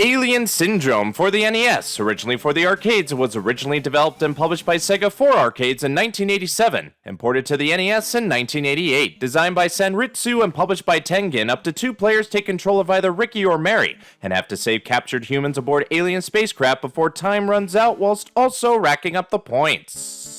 Alien Syndrome for the NES. Originally for the arcades, it was originally developed and published by Sega for arcades in 1987, and ported to the NES in 1988. Designed by Sanritsu and published by Tengen, up to 2 players take control of either Ricky or Mary, and have to save captured humans aboard alien spacecraft before time runs out, whilst also racking up the points.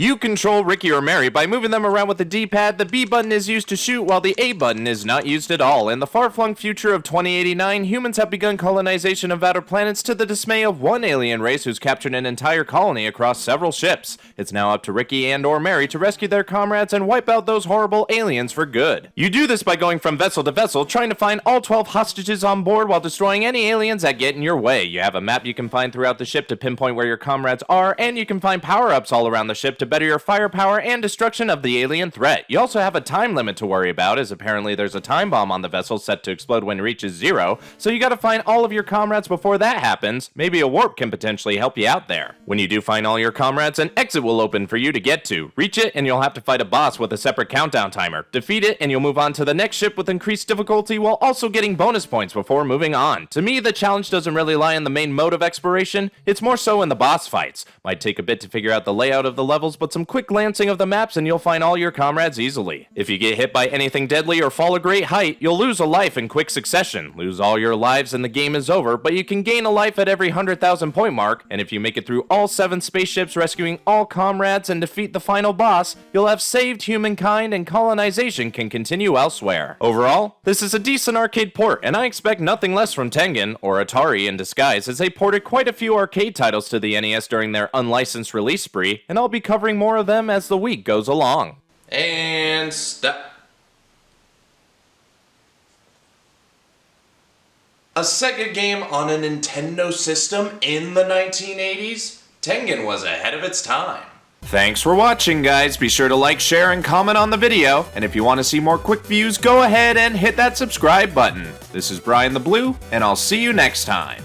You control Ricky or Mary by moving them around with the D-pad. The B button is used to shoot, while the A button is not used at all. In the far-flung future of 2089, humans have begun colonization of outer planets to the dismay of one alien race who's captured an entire colony across several ships. It's now up to Ricky and or Mary to rescue their comrades and wipe out those horrible aliens for good. You do this by going from vessel to vessel, trying to find all 12 hostages on board while destroying any aliens that get in your way. You have a map you can find throughout the ship to pinpoint where your comrades are, and you can find power-ups all around the ship to better your firepower and destruction of the alien threat. You also have a time limit to worry about, as apparently there's a time bomb on the vessel set to explode when it reaches 0, so you gotta find all of your comrades before that happens. Maybe a warp can potentially help you out there. When you do find all your comrades, an exit will open for you to get to. Reach it and you'll have to fight a boss with a separate countdown timer. Defeat it and you'll move on to the next ship with increased difficulty while also getting bonus points before moving on. To me, the challenge doesn't really lie in the main mode of exploration, it's more so in the boss fights. Might take a bit to figure out the layout of the levels, but some quick glancing of the maps and you'll find all your comrades easily. If you get hit by anything deadly or fall a great height, you'll lose a life in quick succession. Lose all your lives and the game is over, but you can gain a life at every 100,000 point mark, and if you make it through all 7 spaceships rescuing all comrades and defeat the final boss, you'll have saved humankind and colonization can continue elsewhere. Overall, this is a decent arcade port, and I expect nothing less from Tengen, or Atari in disguise, as they ported quite a few arcade titles to the NES during their unlicensed release spree, and I'll be covering more of them as the week goes along. And stop. A Sega game on a Nintendo system in the 1980s? Tengen was ahead of its time. Thanks for watching, guys. Be sure to like, share, and comment on the video. And if you want to see more quick views, go ahead and hit that subscribe button. This is BrianTheBlue, and I'll see you next time.